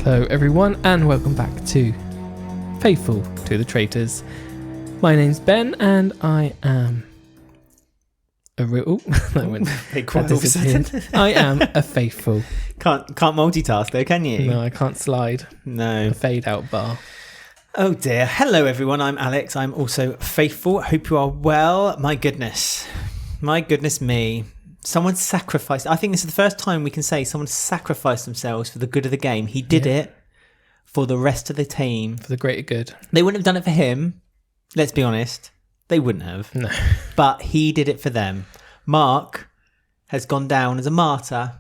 Hello everyone and welcome back to Faithful to the Traitors. My name's Ben and I am a real... I am a faithful. Can't multitask though, can you? No, I can't slide. No. A fade out bar. Oh dear. Hello everyone, I'm Alex. I'm also faithful. Hope you are well. My goodness me. Someone sacrificed. I think this is the first time we can say someone sacrificed themselves for the good of the game. He did it for the rest of the team. For the greater good. They wouldn't have done it for him. Let's be honest. They wouldn't have. No. But he did it for them. Mark has gone down as a martyr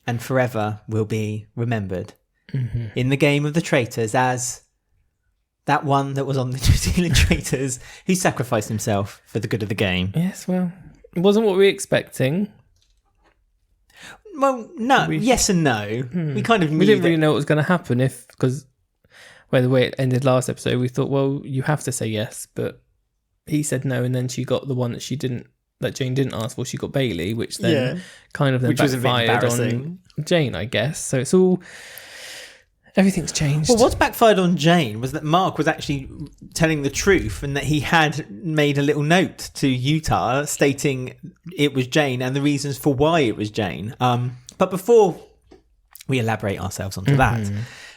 and forever will be remembered in the game of the traitors as that one that was on the New Zealand Traitors who sacrificed himself for the good of the game. Yes, well, it wasn't what we were expecting. Well, no, yes and no. We kind of knew we didn't really know what was going to happen because the way it ended last episode, we thought, well, you have to say yes, but he said no, and then she got the one that Jane didn't ask for. She got Bailey, which then backfired on Jane, I guess. So it's all. Everything's changed. Well, what's backfired on Jane was that Mark was actually telling the truth and that he had made a little note to Utah stating it was Jane and the reasons for why it was Jane. But before we elaborate ourselves onto that,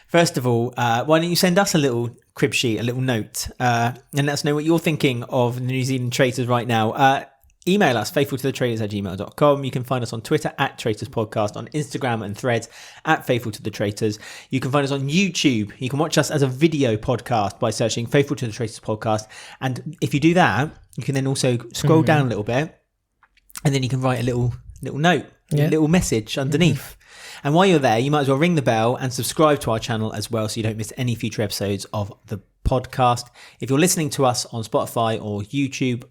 first of all, why don't you send us a little crib sheet, a little note, and let us know what you're thinking of the New Zealand Traitors right now. Email us, faithfultothetraitors@gmail.com. You can find us on Twitter @TraitorsPodcast, on Instagram and Threads @FaithfulToTheTraitors. You can find us on YouTube. You can watch us as a video podcast by searching Faithful to the Traitors Podcast. And if you do that, you can then also scroll down a little bit and then you can write a little note, a little message underneath. And while you're there, you might as well ring the bell and subscribe to our channel as well so you don't miss any future episodes of the podcast. If you're listening to us on Spotify or YouTube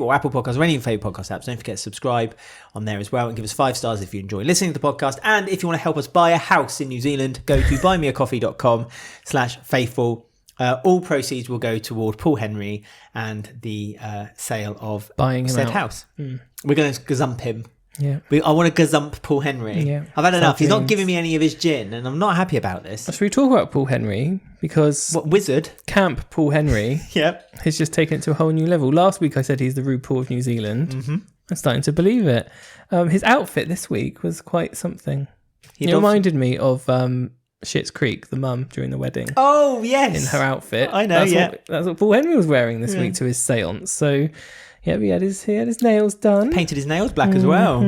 or Apple Podcasts or any of your favorite podcast apps, don't forget to subscribe on there as well and give us 5 stars if you enjoy listening to the podcast. And if you want to help us buy a house in New Zealand, go to buymeacoffee.com/faithful. All proceeds will go toward Paul Henry and the sale of buying said house. We're going to gazump him. Yeah, I want to gazump Paul Henry. Yeah. I've had enough. He's not giving me any of his gin, and I'm not happy about this. So we talk about Paul Henry because what wizard Camp Paul Henry? Yep, has just taken it to a whole new level. Last week I said he's the RuPaul of New Zealand. I'm starting to believe it. His outfit this week was quite something. It reminded me of Schitt's Creek, the mum during the wedding. Oh yes, in her outfit. I know. That's what Paul Henry was wearing this week to his séance. So. Yeah, he had his nails done. Painted his nails black as well.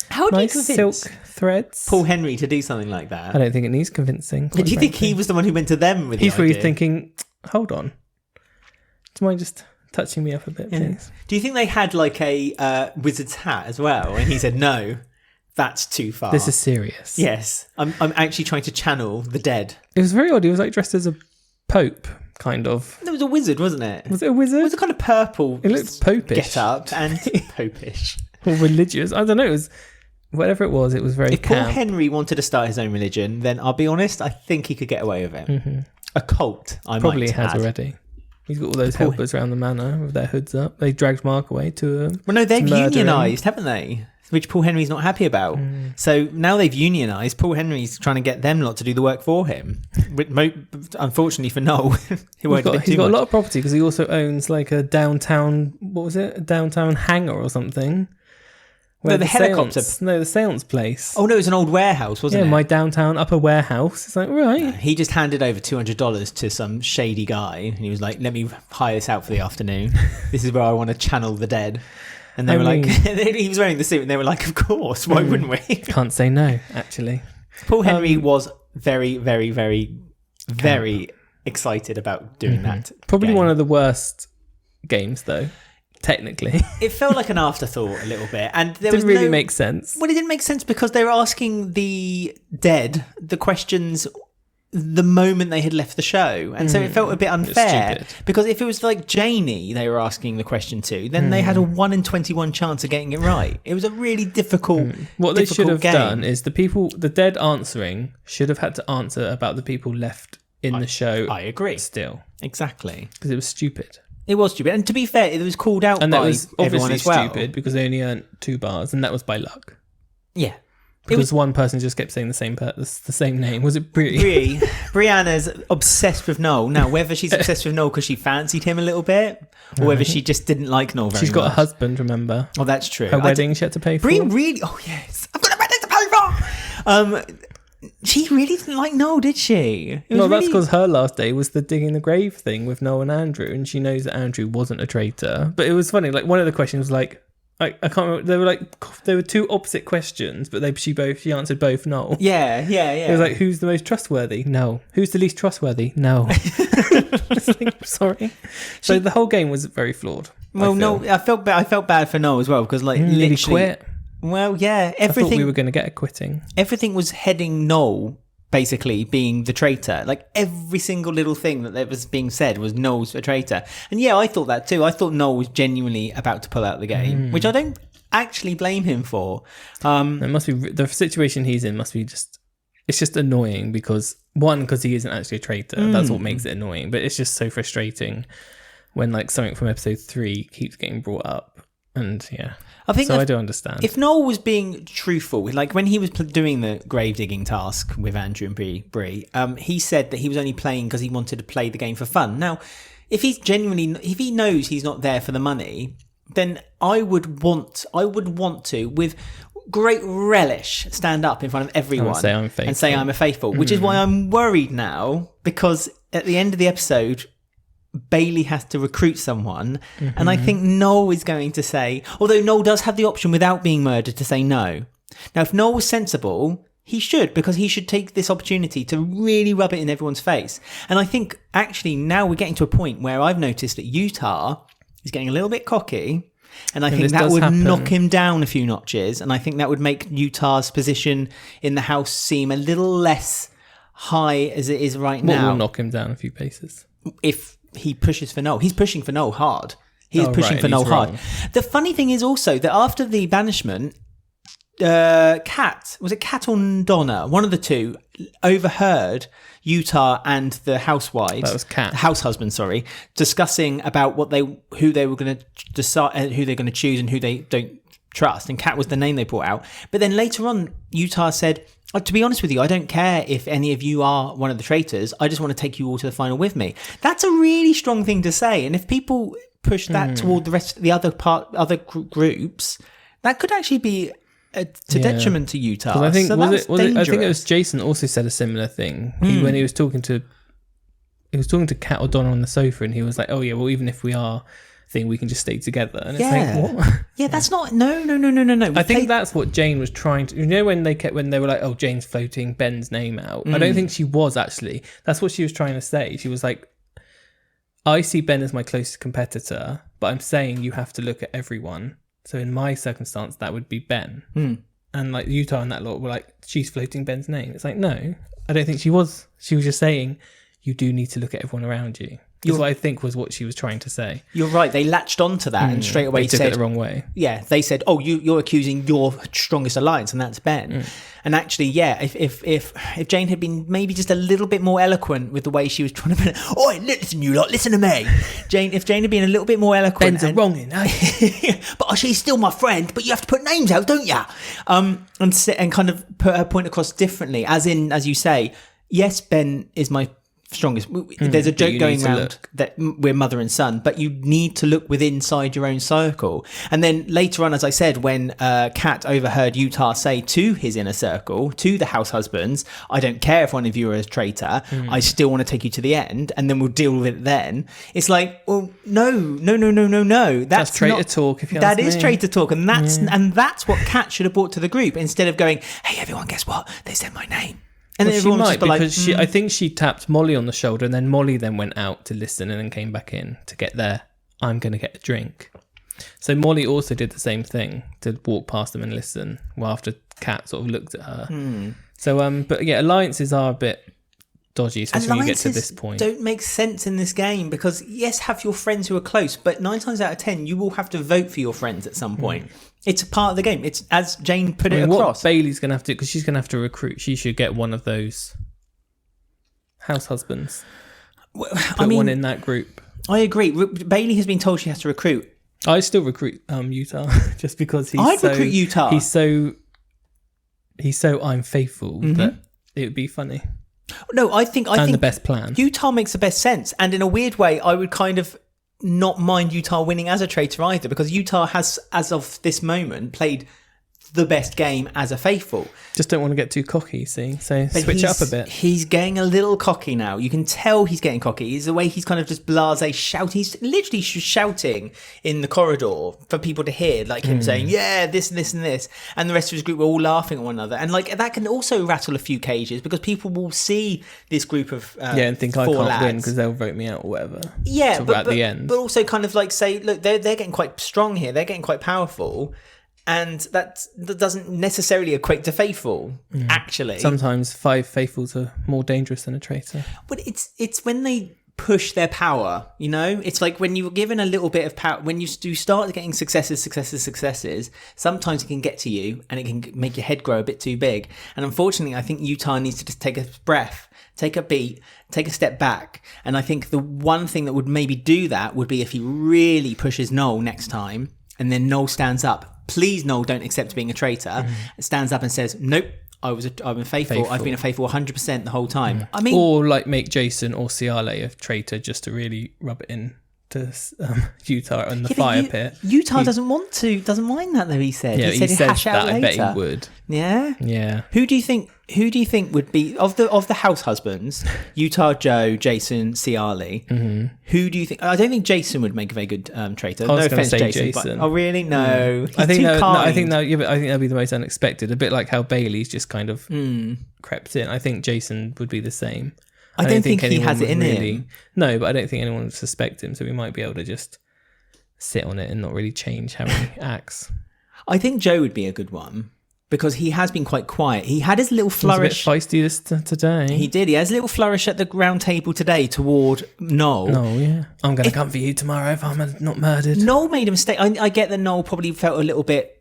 How do you convince silk threads Paul Henry to do something like that? I don't think it needs convincing. Do you think he was the one who went to them with He's the idea? probably thinking, hold on. Do you mind just touching me up a bit, please? Do you think they had like a wizard's hat as well? And he said, no, that's too far. This is serious. Yes. I'm actually trying to channel the dead. It was very odd. He was like dressed as a pope. Kind of. There was a wizard, wasn't it? Was it a wizard? It was a kind of purple. It looked popish. Get up and popish. Or religious. I don't know. It was whatever it was. It was very. If Paul Henry wanted to start his own religion, then I'll be honest. I think he could get away with it. A cult. Probably has already. He's got all those helpers around the manor with their hoods up. They dragged Mark away to. Well, no, they've unionised, haven't they? Which Paul Henry's not happy about. So now they've unionised. Paul Henry's trying to get them lot to do the work for him. Unfortunately for Noel, he's got a lot of property because he also owns like a downtown. What was it? A downtown hangar or something. No, the helicopter. The séance place. Oh no, it was an old warehouse, wasn't it? Yeah, my downtown upper warehouse. It's like right. He just handed over $200 to some shady guy, and he was like, "Let me hire this out for the afternoon. This is where I want to channel the dead." And they were like, he was wearing the suit, and they were like, of course, why wouldn't we? Can't say no, actually. Paul Henry was very, very, very, very excited about doing that. Probably one of the worst games, though, technically. It felt like an afterthought a little bit. And there didn't really make sense. Well, it didn't make sense because they were asking the dead the questions the moment they had left the show, and so it felt a bit unfair because if it was like Janie they were asking the question to, then they had a 1 in 21 chance of getting it right. It was a really difficult what they should have game. Done is the dead answering should have had to answer about the people left in the show. I agree still, exactly, because it was stupid. It was stupid, and to be fair, it was called out and by that was everyone obviously as well. Stupid because they only earned 2 bars, and that was by luck. Yeah. Because one person just kept saying the same name. Was it Brie? Brie. Brianna's obsessed with Noel. Now, whether she's obsessed with Noel because she fancied him a little bit, or whether she just didn't like Noel very much. She's got a husband, remember? Oh, that's true. Her wedding she had to pay for. Brie really... Oh, yes. I've got a wedding to pay for! She really didn't like Noel, did she? That's because her last day was the digging the grave thing with Noel and Andrew, and she knows that Andrew wasn't a traitor. But it was funny, like, one of the questions was like, I can't remember. They were two opposite questions, but she answered both. No. Yeah. It was like, who's the most trustworthy? No. Who's the least trustworthy? No. Sorry. So the whole game was very flawed. Well, no, I felt bad for Noel as well because literally quit. Well, yeah, everything. I thought we were going to get a quitting. Everything was heading Noel. Basically being the traitor. Like every single little thing that was being said was Noel's a traitor. And yeah, I thought that too. I thought Noel was genuinely about to pull out the game, which I don't actually blame him for. It must be the situation he's in must be just, it's just annoying because he isn't actually a traitor. That's what makes it annoying. But it's just so frustrating when like something from episode 3 keeps getting brought up. And yeah. I do understand. If Noel was being truthful, like when he was doing the grave digging task with Andrew and Brie, he said that he was only playing because he wanted to play the game for fun. Now, if he knows he's not there for the money, then I would want to, with great relish, stand up in front of everyone and say I'm a faithful, which is why I'm worried now, because at the end of the episode, Bailey has to recruit someone, and I think Noel is going to say, although Noel does have the option without being murdered to say no. Now, if Noel was sensible, he should, because he should take this opportunity to really rub it in everyone's face. And I think actually now we're getting to a point where I've noticed that Utah is getting a little bit cocky, and I think that would knock him down a few notches, and I think that would make Utah's position in the house seem a little less high as it is right now. What will knock him down a few paces? If he pushes for Noel. He's pushing for Noel hard. He is pushing for Noel hard. The funny thing is also that after the banishment, Kat or Donna, one of the two, overheard Utah and the housewives, that was Kat, house husband, sorry, discussing about who they were going to decide, who they're going to choose, and who they don't trust. And Kat was the name they brought out. But then later on, Utah said, to be honest with you, I don't care if any of you are one of the traitors. I just want to take you all to the final with me. That's a really strong thing to say. And if people push that toward the rest of the other groups, that could actually be to detriment to Utah. I think I think it was Jason also said a similar thing when he was talking to Kat or Donna on the sofa, and he was like, "Oh yeah, well even if we are." Thing we can just stay together, and it's like, what? Yeah, that's not no. I think that's what Jane was trying to, when they were like, oh, Jane's floating Ben's name out. I don't think she was actually. That's what she was trying to say. She was like, I see Ben as my closest competitor, but I'm saying you have to look at everyone. So in my circumstance, that would be Ben. And like Utah and that lot were like, she's floating Ben's name. It's like, no, I don't think she was. She was just saying you do need to look at everyone around you. That's what I think was what she was trying to say. You're right. They latched onto that and straight away took it the wrong way. Yeah, they said, "Oh, you're accusing your strongest alliance, and that's Ben." And actually, yeah, if Jane had been maybe just a little bit more eloquent with the way she was trying to put it, "Oh, listen, you lot, listen to me." If Jane had been a little bit more eloquent, Ben's a wronging, but she's still my friend. But you have to put names out, don't you? And kind of put her point across differently, as you say, yes, Ben is my strongest. There's a joke going around that we're mother and son, but you need to look inside your own circle. And then later on, as I said, when Kat overheard Utah say to his inner circle, to the house husbands, I don't care if one of you are a traitor, I still want to take you to the end, and then we'll deal with it then. It's like, well, no. That's traitor talk. If you that is traitor talk, and that's what Kat should have brought to the group, instead of going, hey everyone, guess what, they said my name. And then she might, because I think she tapped Molly on the shoulder, and then Molly then went out to listen and then came back in to get there. I'm going to get a drink. So Molly also did the same thing, to walk past them and listen, well, after Kat sort of looked at her. So, but yeah, alliances are a bit dodgy, especially when you get to this point. Don't make sense in this game, because yes, have your friends who are close, but 9 times out of 10, you will have to vote for your friends at some point. It's a part of the game. It's as Jane put it across. What Bailey's going to have to, because she's going to have to recruit, she should get one of those house husbands. Put one in that group. I agree. Bailey has been told she has to recruit. I still recruit Utah just because I'd recruit Utah. He's so he's so I'm faithful that it would be funny. No, I think the best plan. Utah makes the best sense, and in a weird way, I would kind of not mind Utah winning as a traitor either, because Utah has, as of this moment, played the best game as a faithful. Just don't want to get too cocky, see? So switch it up a bit. He's getting a little cocky now. You can tell he's getting cocky. It's the way he's kind of just blasé shouting. He's literally shouting in the corridor for people to hear, like him saying, yeah, this and this and this. And the rest of his group were all laughing at one another. And like that can also rattle a few cages, because people will see this group of and think I can't win because they'll vote me out or whatever. Yeah, but at the end. But also kind of like say, look, they're getting quite strong here. They're getting quite powerful. And that doesn't necessarily equate to faithful, actually. Sometimes 5 faithfuls are more dangerous than a traitor. But it's when they push their power, you know? It's like when you're given a little bit of power, when you do start getting successes, sometimes it can get to you and it can make your head grow a bit too big. And unfortunately, I think Utah needs to just take a breath, take a beat, take a step back. And I think the one thing that would maybe do that would be if he really pushes Noel next time, and then Noel stands up. Please, Noel, don't accept being a traitor. Stands up and says, nope, I'm a faithful. I've been a faithful 100% the whole time. I mean, or like make Jason or Ciale a traitor just to really rub it in to Utah on the fire pit. Utah doesn't mind that though, he said. Yeah, he said hash out that. later. I bet he would. Yeah? Yeah. Who do you think would be, of the house husbands, Utah, Joe, Jason, Ciale, who do you think, I don't think Jason would make a very good traitor. No offense, Jason. But, oh really? No. He's too kind. I think that'd be the most unexpected. A bit like how Bailey's just kind of crept in. I think Jason would be the same. I don't think he has it in him. No, but I don't think anyone would suspect him, so we might be able to just sit on it and not really change how he acts. I think Joe would be a good one, because he has been quite quiet. He had his little flourish. He was a bit feisty today. He did. He has a little flourish at the round table today toward Noel. No, yeah. I'm going to come for you tomorrow if I'm not murdered. Noel made a mistake. I get that Noel probably felt a little bit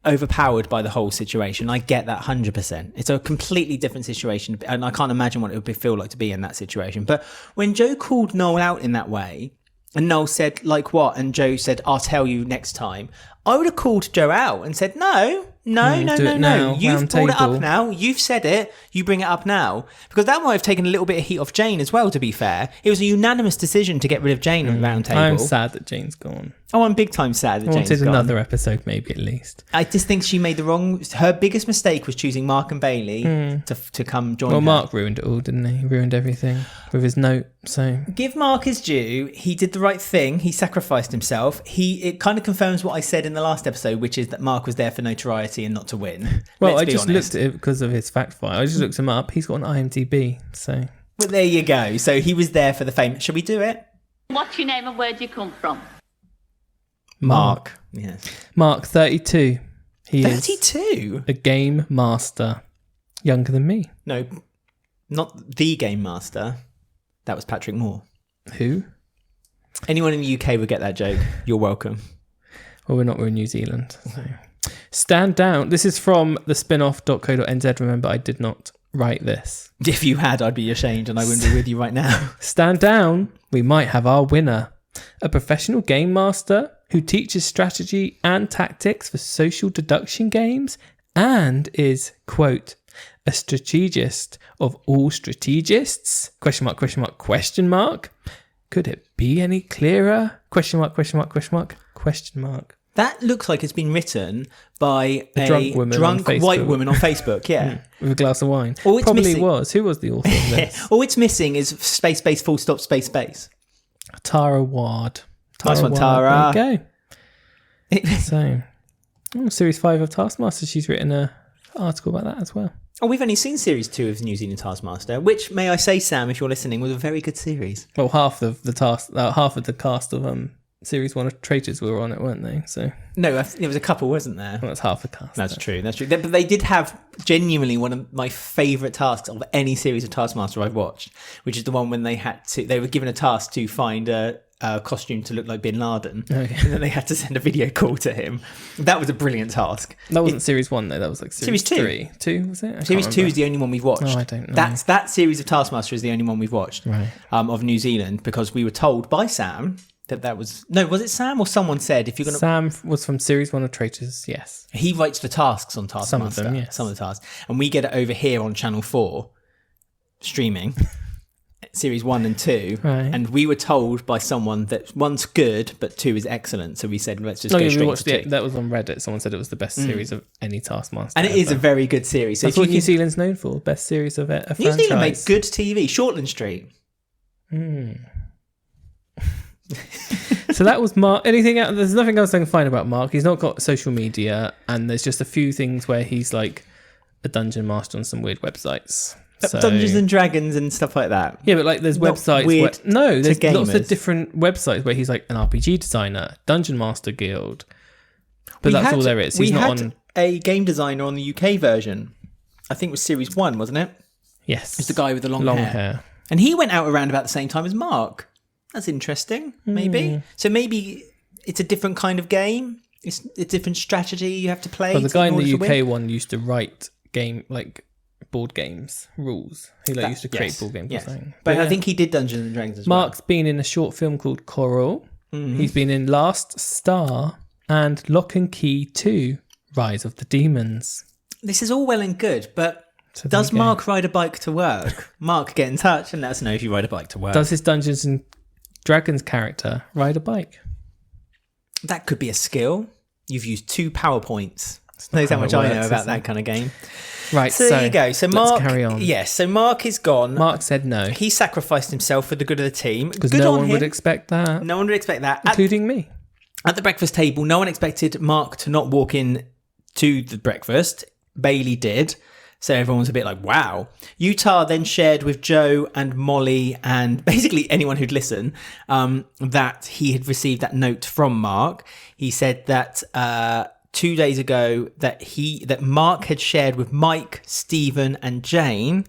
overpowered by the whole situation. I get that 100%. It's a completely different situation, and I can't imagine what it would feel like to be in that situation. But when Joe called Noel out in that way, and Noel said, like what? And Joe said, I'll tell you next time. I would have called Joe out and said, no. You've brought it up now. You've said it. You bring it up now. Because that might have taken a little bit of heat off Jane as well, to be fair. It was a unanimous decision to get rid of Jane on the round table. I'm sad that Jane's gone. Oh, I'm big time sad that Jane's gone. I wanted another episode, maybe at least. I just think she made her biggest mistake was choosing Mark and Bailey to come join her. Well, Mark ruined it all, didn't he? He ruined everything with his note, so... Give Mark his due. He did the right thing. He sacrificed himself. It kind of confirms what I said in the last episode, which is that Mark was there for notoriety and not to win. Well, I just looked at it because of his fact file. I just looked him up. He's got an IMDb, so... Well, there you go. So he was there for the fame. Shall we do it? What's your name and where do you come from? Mark. Yes. Mark, 32. He 32? is a game master. Younger than me. No, not the game master. That was Patrick Moore. Who? Anyone in the UK would get that joke. You're welcome. Well, we're in New Zealand. So. Stand down. This is from the spinoff.co.nz. Remember, I did not write this. If you had, I'd be ashamed and I wouldn't be with you right now. Stand down. We might have our winner. A professional game master who teaches strategy and tactics for social deduction games and is, quote, a strategist of all strategists? Question mark, question mark, question mark. Could it be any clearer? Question mark, question mark, question mark, question mark. That looks like it's been written by a drunk white woman on Facebook, yeah. With a glass of wine. All it's Probably missing, was. Who was the author of this? All it's missing is space, space, full stop, space, space. Tara Ward. Nice one, Tara. There you go. So, Series 5 of Taskmaster, she's written an article about that as well. Oh, we've only seen Series 2 of New Zealand Taskmaster, which, may I say, Sam, if you're listening, was a very good series. Well, half of the cast of Series 1 of Traitors were on it, weren't they? So no, there was a couple, wasn't there? Well, that's half the cast. That's true. But they did have genuinely one of my favourite tasks of any series of Taskmaster I've watched, which is the one when they were given a task to find a costume to look like Bin Laden, and then they had to send a video call to him. That was a brilliant task. That wasn't Series 1 though. That was like Series 2. 3. 2 was it? Series 2 is the only one we've watched. Oh, I don't know. That series of Taskmaster is the only one we've watched, right. Of New Zealand, because we were told by Sam That was was it Sam or someone said if you're gonna Sam was from series 1 of Traitors, yes. he writes the tasks on Taskmaster, Some of them, yes. some of the tasks, and we get it over here on Channel 4 streaming series 1 and 2, Right. and we were told by someone that 1's good but 2 is excellent, so we said let's just go straight to 2. That was on Reddit. Someone said it was the best series of any Taskmaster, And it is a very good series. So that's if what you New Zealand's known for, best series of a New franchise. Zealand make good TV. Shortland Street. So that was Mark. Anything else? There's nothing else I can find about Mark. He's not got social media, and there's just a few things where he's like a dungeon master on some weird websites. So, Dungeons and Dragons and stuff like that. yeah, but like there's Not websites weird where there's to lots of gamers. different websites where he's like an RPG designer, Dungeon Master Guild. But We that's had- all there is. We He's not had on. a game designer on the UK version. I think it was series 1, wasn't it? Yes, It's the guy with the long hair. And he went out around about the same time as Mark. That's interesting, maybe. So maybe it's a different kind of game. It's a different strategy you have to play. Well, the guy in order the to win. UK one used to write board games rules. He used to create board games or something. But yeah. I think he did Dungeons and Dragons as well. Mark's been in a short film called Coral. He's been in Last Star and Lock and Key 2, Rise of the Demons. This is all well and good, but So there does you go. Mark ride a bike to work? Mark, get in touch and let us know if you ride a bike to work. Does his Dungeons and Dragons character ride a bike? That could be a skill. You've used 2 PowerPoints. Knows how how much it I know works, about is that it? kind of game. Right, So there you go. So Mark, let's carry on. Yes, so Mark is gone. Mark said no He sacrificed himself for the good of the team. because Good no on one him. would expect that, No one would expect that. including me. At the breakfast table, no one expected Mark to not walk in to the breakfast. Bailey did. So everyone was a bit like, wow. Utah then shared with Joe and Molly and basically anyone who'd listen that he had received that note from Mark. He said that 2 days ago that Mark had shared with Mike, Stephen and Jane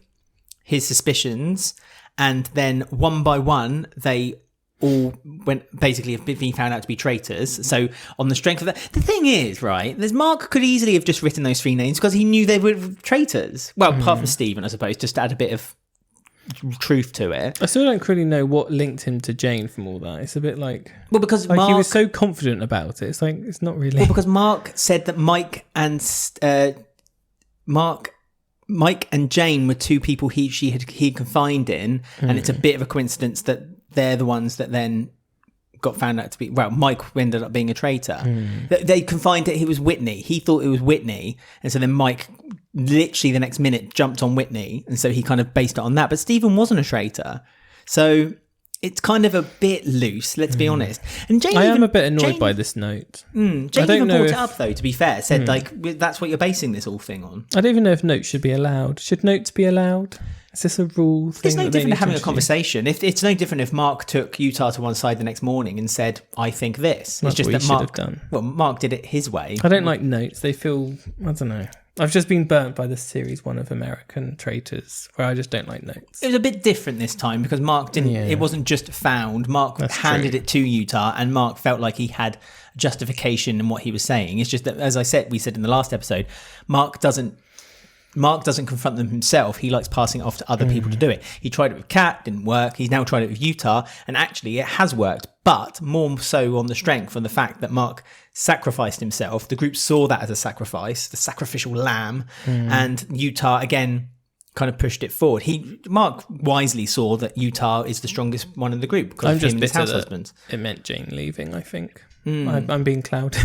his suspicions, and then one by one they all basically have been found out to be traitors. So on the strength of that, the thing is, right, there's Mark could easily have just written those 3 names because he knew they were traitors. Well, apart from Stephen, I suppose, just to add a bit of truth to it. I still don't really know what linked him to Jane from all that. It's a bit like Because he Mark was so confident about it. It's like it's not really. because Mark said that Mike and Jane were 2 people he had confined in, and it's a bit of a coincidence that they're the ones that then got found out to be, well, Mike ended up being a traitor. They confined it, it was Whitney. He thought it was Whitney. And so then Mike literally the next minute jumped on Whitney. And so he kind of based it on that. But Stephen wasn't a traitor. So it's kind of a bit loose, let's be honest. And Jane I am even- a bit annoyed Jane- by this note. Jane don't even know brought if- it up, though, to be fair. Said, that's what you're basing this whole thing on. I don't even know if notes should be allowed. Should notes be allowed? Is this a rule thing? It's no that they different need to having a introduce? conversation. It's no different if Mark took Utah to one side the next morning and said, I think this. That's it's just what that he should Mark have done. Well, Mark did it his way. I don't like notes. They feel, I don't know. I've just been burnt by the series 1 of American Traitors, where I just don't like notes. It was a bit different this time because Mark didn't. Yeah. It wasn't just found. Mark That's handed true. it to Utah, and Mark felt like he had justification in what he was saying. It's just that, as we said in the last episode, Mark doesn't confront them himself. He likes passing it off to other people to do it. He tried it with Kat, didn't work. He's now tried it with Utah, and actually it has worked, but more so on the strength of the fact that Mark sacrificed himself. The group saw that as a sacrifice, the sacrificial lamb, and Utah again kind of pushed it forward. Mark wisely saw that Utah is the strongest one in the group because I'm of just him and his bitter house that husband. it meant Jane leaving, I think. I'm being clouded.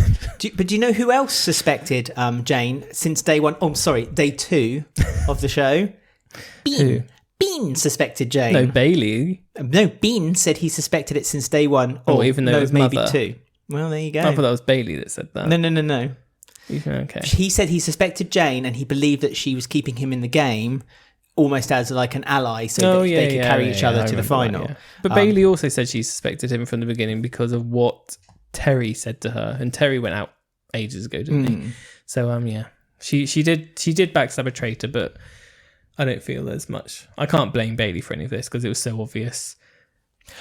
But do you know who else suspected Jane since day 1? Oh, sorry, day 2 of the show? Who? Bean suspected Jane. No, Bailey. No, Bean said he suspected it since day 1. Oh, even though it was maybe mother. 2. Well, there you go. I thought that was Bailey that said that. No. Okay. He said he suspected Jane and he believed that she was keeping him in the game almost as like an ally so that they could carry each other I to the remember final. that, yeah. But Bailey also said she suspected him from the beginning because of what Terry said to her, and Terry went out ages ago, didn't he? So yeah, she did backstab a traitor, but I don't feel there's much. I can't blame Bailey for any of this because it was so obvious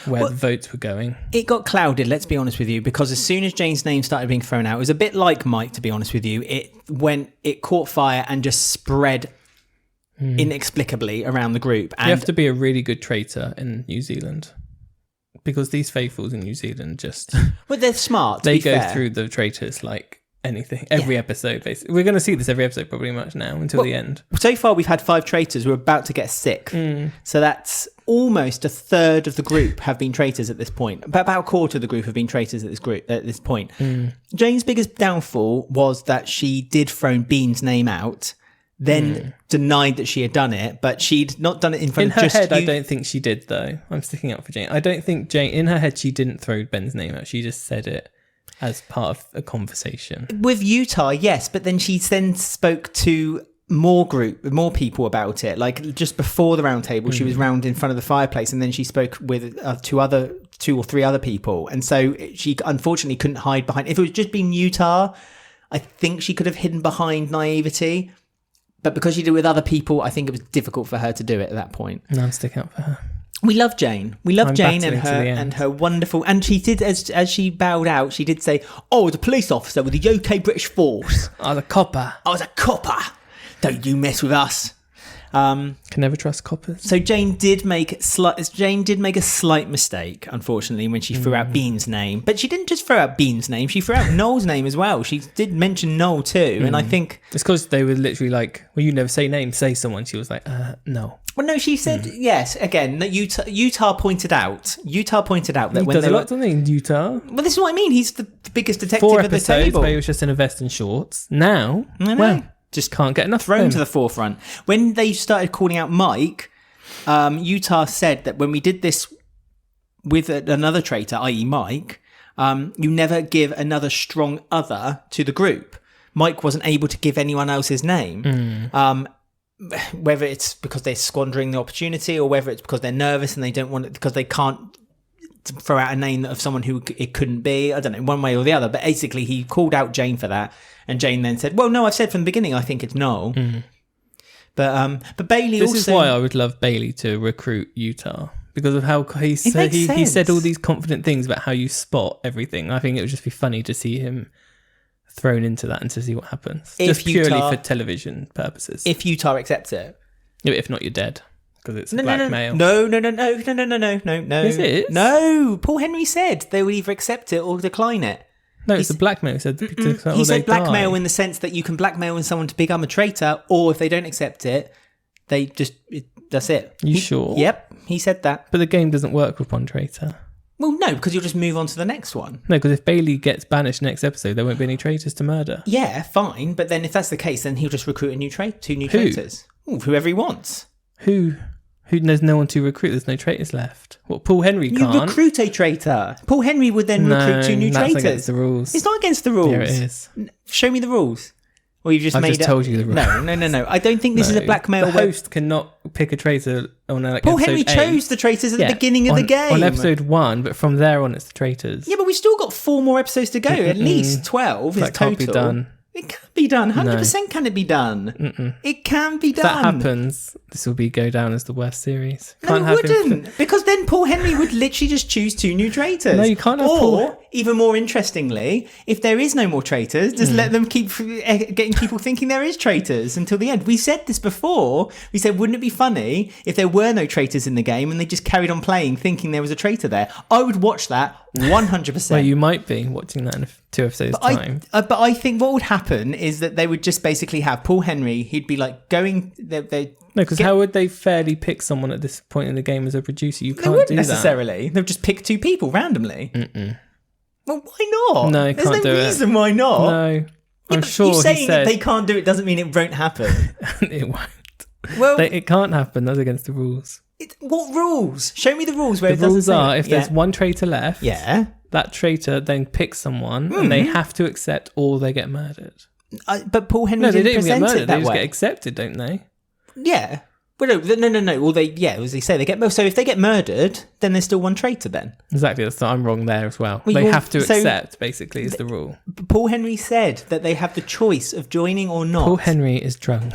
where the votes were going. It got clouded, let's be honest with you, because as soon as Jane's name started being thrown out, it was a bit like Mike, to be honest with you. It caught fire and just spread inexplicably around the group. And You have to be a really good traitor in New Zealand. because these faithfuls in New Zealand just Well, they're smart. they go through the traitors like anything. Every episode, basically. We're going to see this every episode pretty much now until the end. So far, we've had 5 traitors. We're about to get 6. So that's almost a third of the group have been traitors at this point. About a quarter of the group have been traitors at this point. Jane's biggest downfall was that she did throw Bean's name out, then denied that she had done it, but she'd not done it in front of just In her head, you. I don't think she did, though. I'm sticking up for Jane. I don't think Jane, in her head, she didn't throw Ben's name out. She just said it as part of a conversation. With Utah, yes, but then she then spoke to more people about it. Like just before the round table, she was round in front of the fireplace, and then she spoke with 2 or 3 other people, and so she unfortunately couldn't hide behind. If it was just been Utah, I think she could have hidden behind naivety. But because she did it with other people, I think it was difficult for her to do it at that point. And I'm sticking up for her. We love Jane. We love I'm Jane and battling to the end. her wonderful. And she did, as she bowed out, she did say, "Oh, the police officer with the UK British Force. Oh, the copper. I was a copper. Don't you mess with us." Can never trust coppers. So Jane did make a slight mistake, unfortunately, when she threw out Bean's name. But she didn't just throw out Bean's name; she threw out Noel's name as well. She did mention Noel too, and I think It's because they were literally like, well, you never say names, say someone. She was like, no. Well, no, she said yes. Again, that Utah pointed out. Utah pointed out that He when does they a were, lot, doesn't he, in Utah? well, this is what I mean. He's the biggest detective 4 at the episodes table. where he was just in a vest and shorts. Now, I know. well, just can't get enough of Thrown him. to the forefront. When they started calling out Mike, Utah said that when we did this with another traitor, i.e. Mike, you never give another strong other to the group. Mike wasn't able to give anyone else his name. Whether it's because they're squandering the opportunity or whether it's because they're nervous and they don't want it because they can't throw out a name of someone who it couldn't be. I don't know, one way or the other. But basically, he called out Jane for that. And Jane then said, well, no, I've said from the beginning, I think it's Noel. But Bailey This also... is why I would love Bailey to recruit Utah. Because of how he said, makes he said sense. all these confident things about how you spot everything. I think it would just be funny to see him thrown into that and to see what happens. If just purely Utah- for television purposes. If Utah accepts it. If not, you're dead. Because it's No. blackmail. No. Yes, it is. No, Paul Henry said they would either accept it or decline it. No, it's the blackmail. He said, He said blackmail in the sense that you can blackmail someone to become a traitor, or if they don't accept it, they just that's it. You sure? Yep, he said that. But the game doesn't work with one traitor. Well, no, because you'll just move on to the next one. No, because if Bailey gets banished next episode, there won't be any traitors to murder. Yeah, fine, but then if that's the case, then he'll just recruit two new traitors. Ooh, whoever he wants. Who? There's no one to recruit. There's no traitors left. What? Paul Henry You can't. recruit a traitor. Paul Henry would then recruit 2 new that's traitors. against the rules. It's not against the rules. Yeah, it is. Show me the rules. Or you've just I've made just up. told you the rules. No. I don't think this is a blackmail. The host cannot pick a traitor on like Paul episode Henry 8. chose the traitors at the beginning of the game. On episode 1, but from there on, it's the traitors. Yeah, but we've still got 4 more episodes to go. At least 12 is That total. can't be done. It can be done. 100% can it be done. It can be If done. that happens, this will go down as the worst series. No, it wouldn't. Because then Paul Henry would literally just choose 2 new traitors. No, you can't have Or, Paul- even more interestingly, if there is no more traitors, just let them keep getting people thinking there is traitors until the end. We said this before. We said, wouldn't it be funny if there were no traitors in the game and they just carried on playing thinking there was a traitor there? I would watch that 100%. Well, you might be watching that in 2 episodes' time. But I think what would happen is that they would just basically have Paul Henry. He'd be like going. No, because how would they fairly pick someone at this point in the game as a producer? You They can't wouldn't do necessarily. They'll just pick 2 people randomly. Well, why not? No, you There's can't no do it. reason why not. No, Yeah, I'm but sure you he saying said that they can't do it doesn't mean it won't happen. it won't. Well, It can't happen. That's against the rules. what rules? Show me the rules where The it doesn't rules say are it. if there's one traitor left, Yeah. that traitor then picks someone and they have to accept or they get murdered. But Paul Henry No, they didn't don't even get present murdered. it They that just way. get accepted, don't they? Yeah. Well, no. Well, as they say, they get. So if they get murdered, then there's still one traitor. Then Exactly. That's I'm wrong there as well. Well, They you're- have to so- accept, basically, is the rule. Paul Henry said that they have the choice of joining or not. Paul Henry is drunk.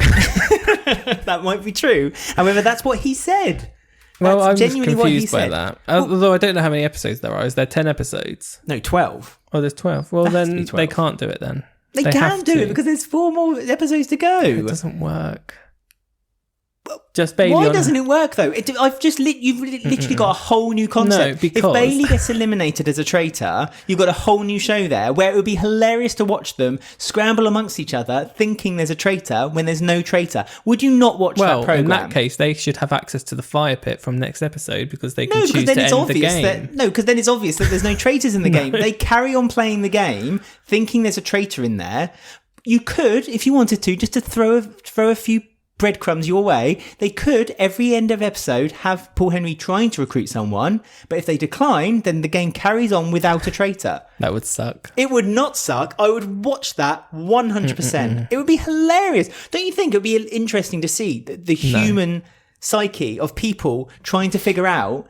That might be true. However, that's what he said. Well, That's I'm just genuinely what he confused by said. that. Although I don't know how many episodes there are. Is there 10 episodes? No, 12. Oh, there's 12. Well, There has to then be 12. they can't do it then. They have can do to. it because there's 4 more episodes to go. It doesn't work. Just Bailey. Why doesn't it work though? You've literally got a whole new concept. No, because if Bailey gets eliminated as a traitor, you've got a whole new show there where it would be hilarious to watch them scramble amongst each other, thinking there's a traitor when there's no traitor. Would you not watch that program? In that case, they should have access to the fire pit from next episode because they can choose to end the game. Because then it's obvious that there's no traitors in the game. They carry on playing the game, thinking there's a traitor in there. You could, if you wanted to, just to throw a few breadcrumbs your way, they could every end of episode have Paul Henry trying to recruit someone, but if they decline, then the game carries on without a traitor. That would suck. It would not suck. I would watch that 100%. It would be hilarious. Don't you think it would be interesting to see the human psyche of people trying to figure out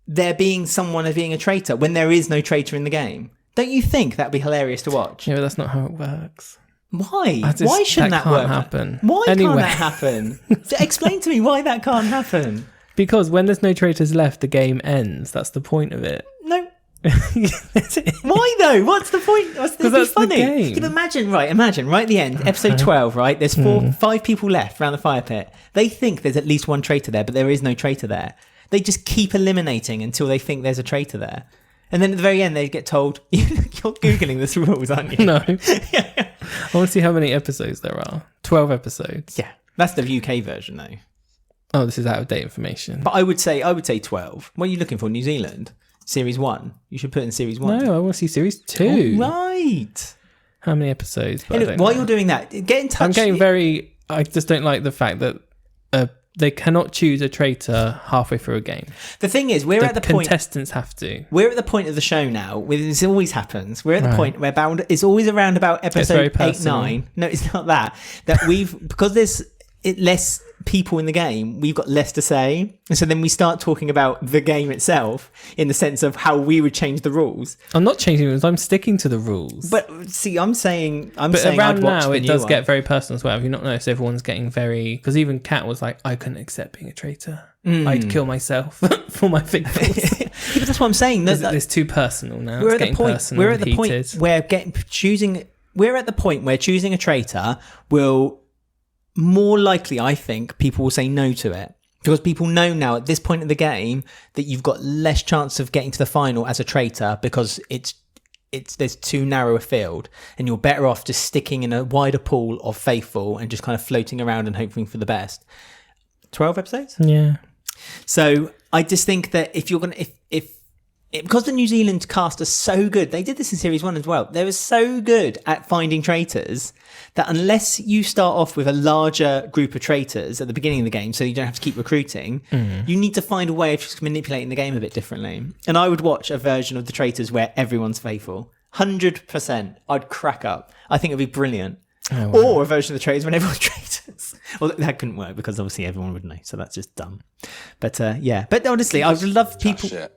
there being someone as being a traitor when there is no traitor in the game? Don't you think that'd be hilarious to watch? Yeah, but that's not how it works. Why? Why shouldn't that work? Happen. Why can't that happen? Explain to me why that can't happen. Because when there's no traitors left, the game ends. That's the point of it. No. Why though? What's the point? Because that's funny. The game. Imagine right at the end, episode 12, right? There's 5 people left around the fire pit. They think there's at least one traitor there, but there is no traitor there. They just keep eliminating until they think there's a traitor there. And then at the very end, they get told, you're Googling this rules, aren't you? No. I want to see how many episodes there are. 12 episodes. Yeah. That's the UK version, though. Oh, this is out-of-date information. But I would say 12. What are you looking for? New Zealand? Series 1? You should put in Series 1. No, I want to see Series 2. Oh, right. How many episodes? Anyway, while you're doing that, get in touch. I just don't like the fact that they cannot choose a traitor halfway through a game. The thing is, we're at the point... contestants have to. We're at the point of the show now, this always happens, we're at the point where it's always around about episode 8, 9. No, it's not that. Because there's less people in the game, we've got less to say. And so then we start talking about the game itself in the sense of how we would change the rules. I'm not changing the rules, I'm sticking to the rules. But see, I'm saying around now it does get very personal as well. Have you not noticed everyone's getting very... Because even Kat was like, I couldn't accept being a traitor. I'd kill myself for my victims. Yeah, but that's what I'm saying. It's too personal now. We're at the point where choosing a traitor will... More likely, I think, people will say no to it. Because people know now at this point in the game that you've got less chance of getting to the final as a traitor because there's too narrow a field and you're better off just sticking in a wider pool of faithful and just kind of floating around and hoping for the best. 12 episodes? Yeah. So I just think that if you're going to... because the New Zealand cast are so good, they did this in Series 1 as well, they were so good at finding traitors that unless you start off with a larger group of traitors at the beginning of the game so you don't have to keep recruiting, you need to find a way of just manipulating the game a bit differently. And I would watch a version of the traitors where everyone's faithful. 100%. I'd crack up. I think it'd be brilliant. Oh, wow. Or a version of the traitors when everyone's traitors. Well, that couldn't work because obviously everyone would know, so that's just dumb. But yeah, but honestly, I would love people... Shit.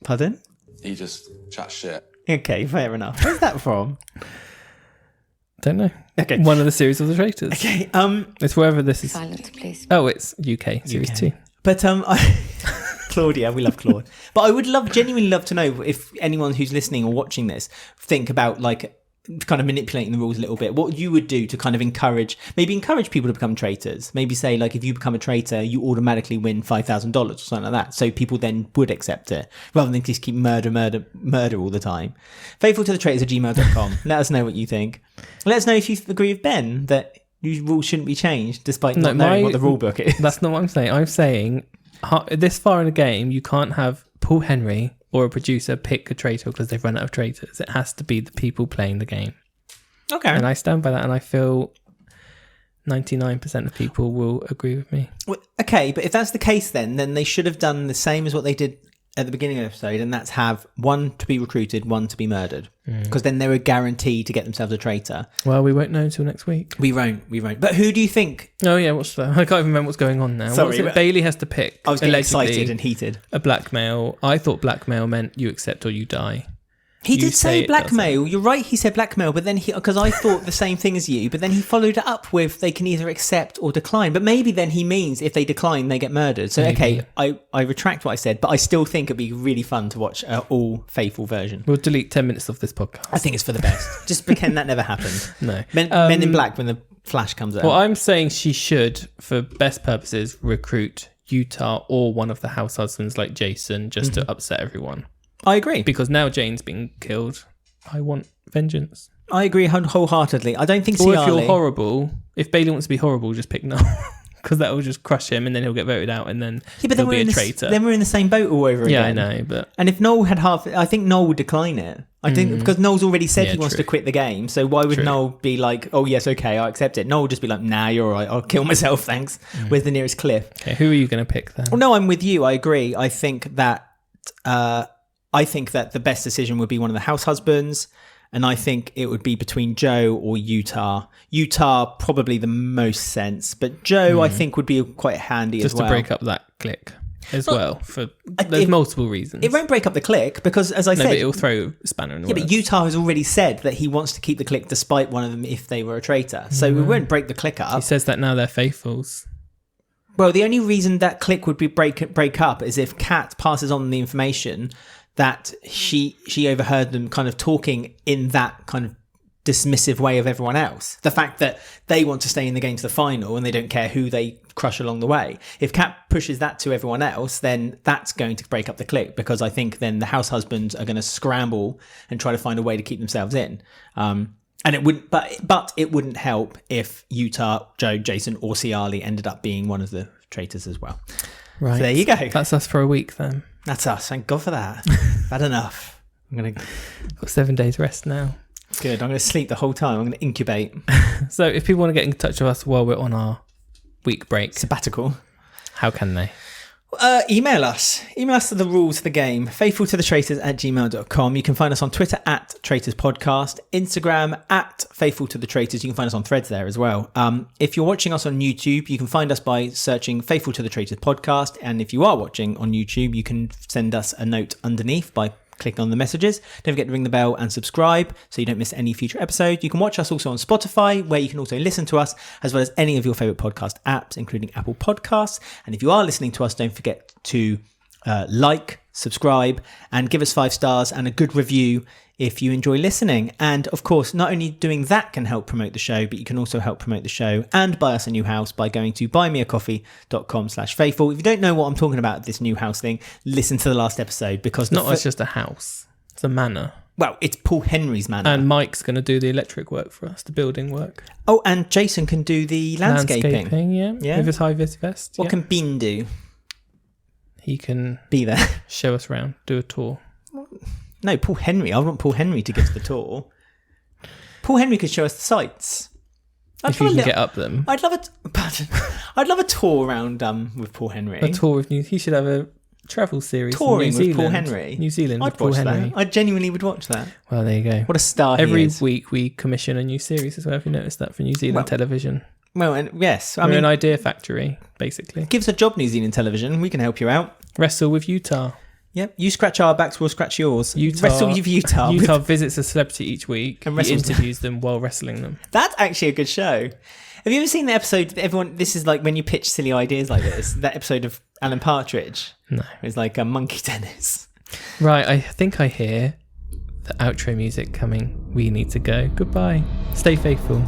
Pardon? He just chat shit. Okay, fair enough. Where's that from? Don't know. Okay. One of the series of the traitors. Okay. It's wherever this is. Silence, please. Oh, it's UK Series 2. But Claudia, we love Claude. But I would genuinely love to know if anyone who's listening or watching this think about like kind of manipulating the rules a little bit, what you would do to kind of encourage people to become traitors. Maybe say like if you become a traitor you automatically win $5,000 or something like that, so people then would accept it rather than just keep murder all the time. faithfultothetraitors@gmail.com. Let us know what you think. Let us know if you agree with Ben that these rules shouldn't be changed despite not knowing what the rule book is. That's not what I'm saying this far in the game you can't have Paul Henry or a producer pick a traitor because they've run out of traitors. It has to be the people playing the game. Okay. And I stand by that, and I feel 99% of people will agree with me. Well, okay, but if that's the case then they should have done the same as what they did at the beginning of the episode, and that's have one to be recruited, one to be murdered. Because then they were guaranteed to get themselves a traitor. Well, we won't know until next week. We won't. But who do you think? Oh, yeah, what's that? I can't even remember what's going on now. Sorry. Bailey has to pick. I was getting excited and heated. A blackmail. I thought blackmail meant you accept or you die. He did say blackmail. You're right, he said blackmail, but then because I thought the same thing as you, but then he followed it up with they can either accept or decline. But maybe then he means if they decline, they get murdered. So, maybe. Okay, I retract what I said, but I still think it'd be really fun to watch an all faithful version. We'll delete 10 minutes of this podcast. I think it's for the best. Just pretend that never happened. No. Men in Black, when the Flash comes out. Well, I'm saying she should, for best purposes, recruit Utah or one of the house husbands like Jason just to upset everyone. I agree. Because now Jane's been killed. I want vengeance. I agree wholeheartedly. I don't think Or Cialy... if you're horrible, if Bailey wants to be horrible, just pick Noel. Because that will just crush him and then he'll get voted out and then he'll be a traitor. Then we're in the same boat all over again. Yeah, I know, but... And if Noel had I think Noel would decline it. I think because Noel's already said he wants true. to quit the game, so why would Noel be like, oh yes, okay, I accept it. Noel would just be like, nah, you're all right, I'll kill myself, thanks. Where's the nearest cliff? Okay, who are you going to pick then? Well, no, I'm with you. I agree. I think that the best decision would be one of the house husbands. And I think it would be between Joe or Utah. Utah probably the most sense, but Joe I think would be quite handy just as well. to break up that clique as well. There's multiple reasons. It won't break up the clique because, as I said, but it'll throw a spanner in the works. But Utah has already said that he wants to keep the clique despite one of them if they were a traitor. So it won't break the clique up. He says that now they're faithfuls. Well, the only reason that clique would be break up is if Kat passes on the information that she overheard them kind of talking in that kind of dismissive way of everyone else. The fact that they want to stay in the game to the final and they don't care who they crush along the way. If Kat pushes that to everyone else, then that's going to break up the clique because I think then the house husbands are going to scramble and try to find a way to keep themselves in. And it wouldn't, but it wouldn't help if Utah, Joe, Jason, or Cialy ended up being one of the traitors as well. Right. So there you go. That's us for a week then. That's us. Thank God for that. Bad enough. Got 7 days rest now. Good. I'm going to sleep the whole time. I'm going to incubate. So if people want to get in touch with us while we're on our week break, sabbatical, how can they? Email us. Email us the rules of the game. faithfultothetraitors@gmail.com. You can find us on Twitter @Traitors Podcast, Instagram @FaithfulToTheTraitors. You can find us on Threads there as well. If you're watching us on YouTube, you can find us by searching Faithful to the Traitors Podcast. And if you are watching on YouTube, you can send us a note underneath by clicking on the messages. Don't forget to ring the bell and subscribe so you don't miss any future episodes. You can watch us also on Spotify, where you can also listen to us, as well as any of your favourite podcast apps, including Apple Podcasts. And if you are listening to us, don't forget to like, subscribe, and give us 5 stars and a good review if you enjoy listening. And of course, not only doing that can help promote the show, but you can also help promote the show and buy us a new house by going to buymeacoffee.com/faithful. If you don't know what I'm talking about, this new house thing, listen to the last episode because it's just a house. It's a manor. Well, it's Paul Henry's manor. And Mike's going to do the electric work for us, the building work. Oh, and Jason can do the landscaping. Yeah. With his high-vis vest. What can Bean do? He can be there. Show us around, do a tour. No, Paul Henry. I want Paul Henry to give us the tour. Paul Henry could show us the sights. If you can get up them. I'd love a tour around with Paul Henry. A tour with he should have a travel series. Touring with Paul Henry. New Zealand I'd with Paul watch Henry. That. I genuinely would watch that. Well, there you go. What a star Every he is. week we commission a new series as well. Have you noticed that for New Zealand television? Well, and yes. We're an idea factory, basically. Give us a job, New Zealand television. We can help you out. Wrestle with Utah. Yep. You scratch our backs, we'll scratch yours. Wrestle with Utah. Utah visits a celebrity each week and he interviews them while wrestling them. That's actually a good show. Have you ever seen the episode? This is like when you pitch silly ideas like this. That episode of Alan Partridge. No. It's like a monkey tennis. Right. I think I hear the outro music coming. We need to go. Goodbye. Stay faithful.